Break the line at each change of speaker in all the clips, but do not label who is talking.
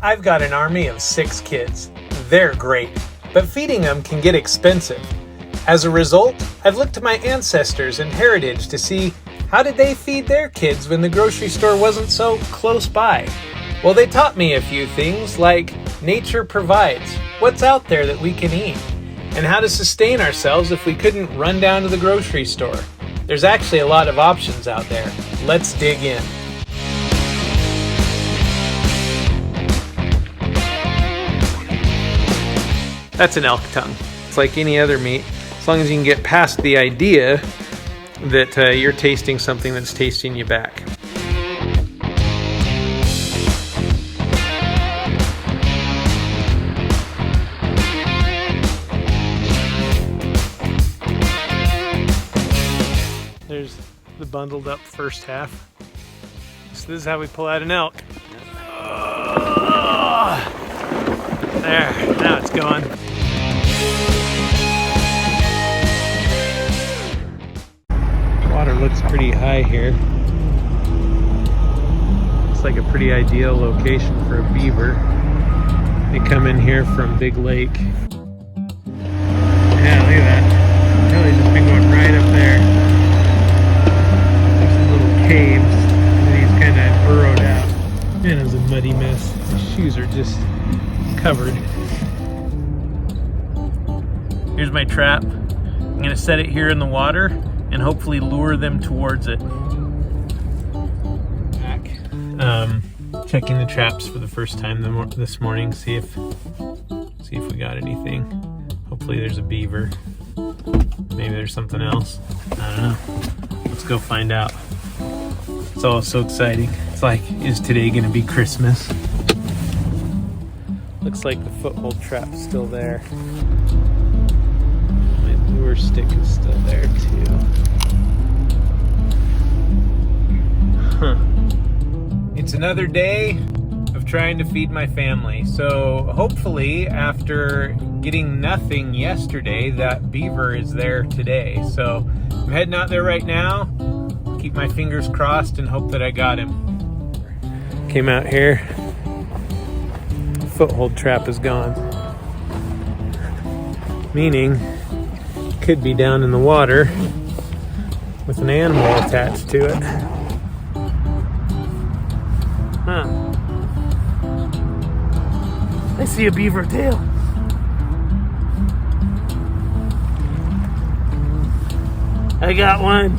I've got an army of 6 kids. They're great, but feeding them can get expensive. As a result, I've looked to my ancestors and heritage to see how did they feed their kids when the grocery store wasn't so close by. Well, they taught me a few things like nature provides, what's out there that we can eat, and how to sustain ourselves if we couldn't run down to the grocery store. There's actually a lot of options out there. Let's dig in. That's an elk tongue. It's like any other meat, as long as you can get past the idea that you're tasting something that's tasting you back. There's the bundled up first half. So this is how we pull out an elk. There, now it's going. Water looks pretty high here. Looks like a pretty ideal location for a beaver. They come in here from Big Lake. Yeah, look at that. Really just been going right up there. There's some little caves that he's kind of burrowed out. Man, it was a muddy mess. His shoes are just covered. Here's my trap. I'm gonna set it here in the water and hopefully lure them towards it. Back. Checking the traps for the first time this morning. See if we got anything. Hopefully there's a beaver. Maybe there's something else. I don't know. Let's go find out. It's all so exciting. It's like, is today gonna be Christmas? Looks like the foothold trap's still there. My lure stick is still there too. Huh. It's another day of trying to feed my family. So hopefully after getting nothing yesterday, that beaver is there today. So I'm heading out there right now. Keep my fingers crossed and hope that I got him. Came out here. Foothold trap is gone. Meaning, could be down in the water with an animal attached to it. Huh. I see a beaver tail. I got one.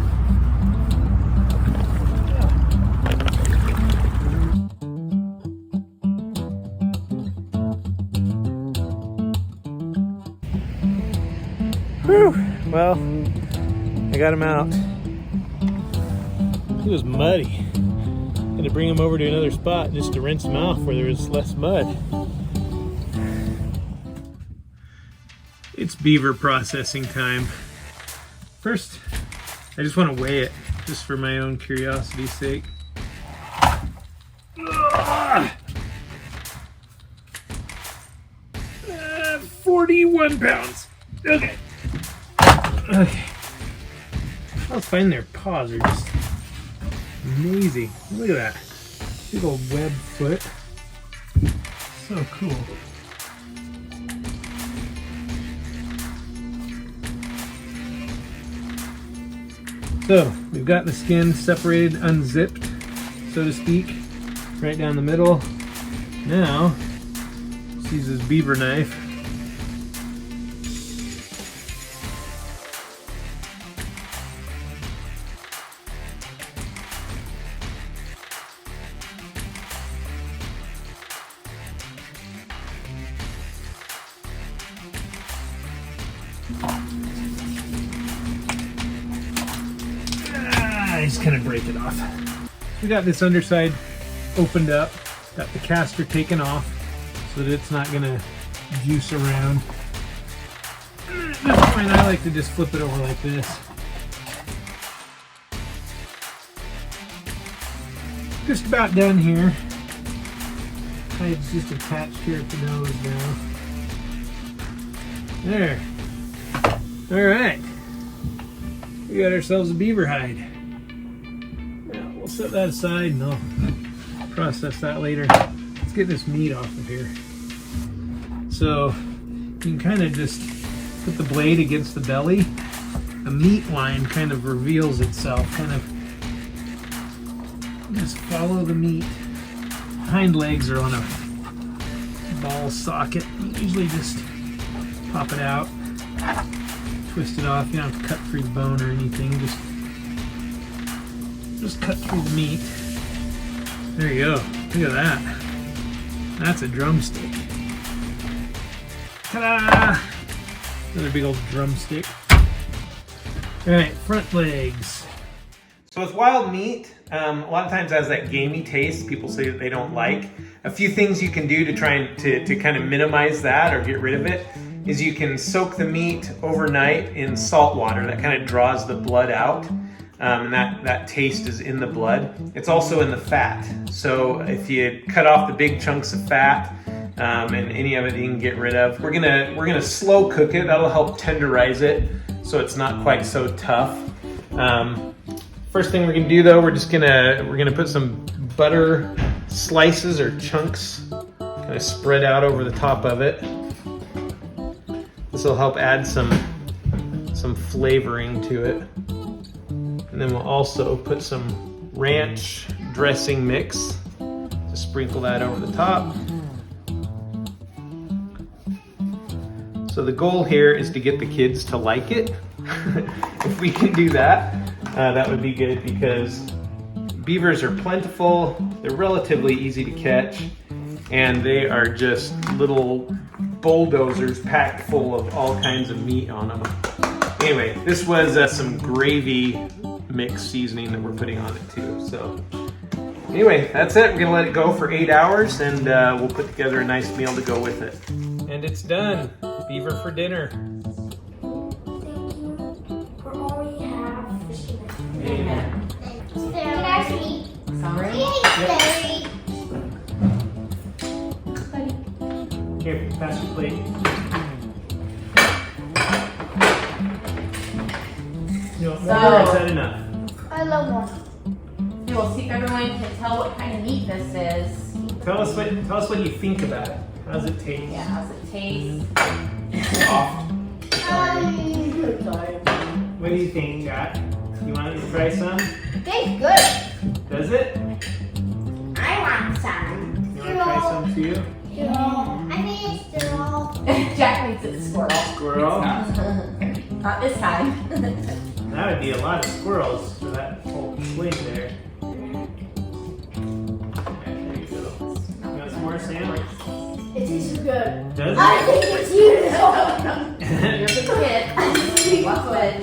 Whew. Well, I got him out. He was muddy. Had to bring him over to another spot just to rinse him off where there was less mud. It's beaver processing time. First, I just want to weigh it, just for my own curiosity's sake. 41 pounds. Okay. Okay. I'll find their paws are just amazing. Look at that. Big old web foot. So cool. So we've got the skin separated, unzipped, so to speak, right down the middle. Now, let's use this beaver knife. Just kind of break it off. We got this underside opened up, got the caster taken off so that it's not gonna juice around. At this point I like to just flip it over like this. Just about done here. It's just attached here at the nose now. There. Alright. We got ourselves a beaver hide. Now we'll set that aside and I'll process that later. Let's get this meat off of here. So you can kind of just put the blade against the belly. A meat line kind of reveals itself, kind of just follow the meat. Hind legs are on a ball socket. You usually just pop it out, twist it off. You don't have to cut through the bone or anything. Just cut through the meat. There you go. Look at that. That's a drumstick. Ta-da! Another big old drumstick. All right, front legs. So with wild meat, a lot of times it has that gamey taste people say that they don't like. A few things you can do to try and to kind of minimize that or get rid of it is you can soak the meat overnight in salt water. That kind of draws the blood out. And that taste is in the blood. It's also in the fat. So if you cut off the big chunks of fat and any of it you can get rid of, we're gonna slow cook it. That'll help tenderize it so it's not quite so tough. First thing we're gonna do though, we're gonna put some butter slices or chunks kind of spread out over the top of it. This will help add some flavoring to it. And then we'll also put some ranch dressing mix. Just sprinkle that over the top. So the goal here is to get the kids to like it. If we can do that, that would be good because beavers are plentiful, they're relatively easy to catch, and they are just little bulldozers packed full of all kinds of meat on them. Anyway, this was some gravy mix seasoning that we're putting on it too. So anyway, that's it. We're gonna let it go for 8 hours and we'll put together a nice meal to go with it. And it's done. Beaver for dinner.
Thank you for all you have.
Amen. Sorry?
Here, pass your plate. You want more or is that enough?
I love one.
Okay, well, see if everyone can tell what kind of meat this is.
Tell us what you think about it. How's it taste?
Yeah, how's it taste?
Soft.
Sorry.
What do you think, Jack? You want to try some?
Tastes good.
Does it?
I want some.
You want to try some too?
I mean, it's all.
Jack thinks it's squirrel.
Squirrel?
Not this time.
That would be a lot of squirrels for that whole swing there. There you go. You want some more, Sam?
It tastes good.
Does
I
it?
think it's you.
You're a good kid. Lots of veg.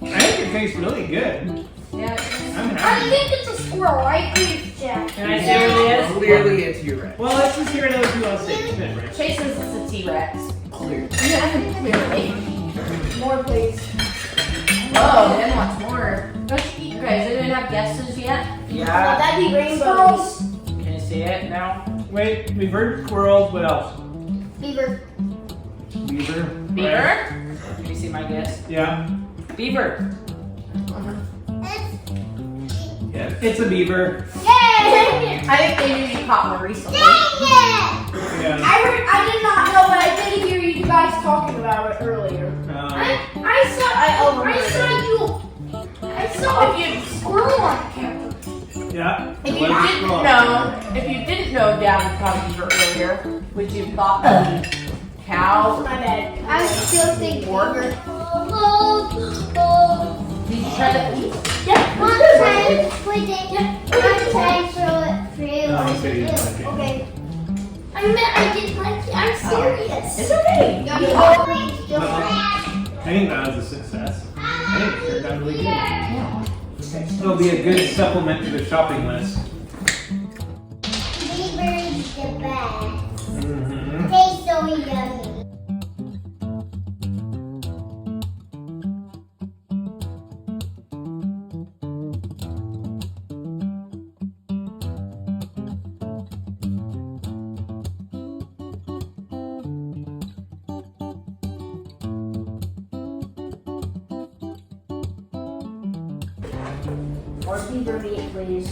I think it tastes really good.
Yeah.
I'm
I
happy.
think it's a squirrel. I agree with Jack.
Can I say what it is?
Clearly it's your right.
Well, let's just hear another two on stage. Then, right?
Chase says it's a T-Rex.
Clear.
Clearly.
More, please.
Oh, then what's more? Don't you eat, guys? Anyone have guesses yet?
Oh, that'd be rainbows.
Can you see it now?
Wait, we've heard squirrels. What else?
Beaver.
Beaver.
Beaver?
Can you see my guess?
Yeah.
Beaver.
Yeah. It's a beaver.
Yay!
I think maybe you caught one recently.
Dang it!
Yeah.
I did not know, but I did hear you guys talking about it earlier. I saw a squirrel on camera.
Yeah.
If you didn't know Dad was caught a beaver earlier, would you have thought the cow?
My bad. I still think
Work.
beaver.
Did you try that piece?
Yeah, one time we did. One time throw it for you.
No, he said he didn't like it.
Okay. I didn't like it. I'm serious.
It's okay.
You
I think that was a success. I think it turned out really good. It'll be a good supplement to the shopping list.
Beaver's the best.
Mm-hmm.
Tastes so yummy. More beaver meat, please.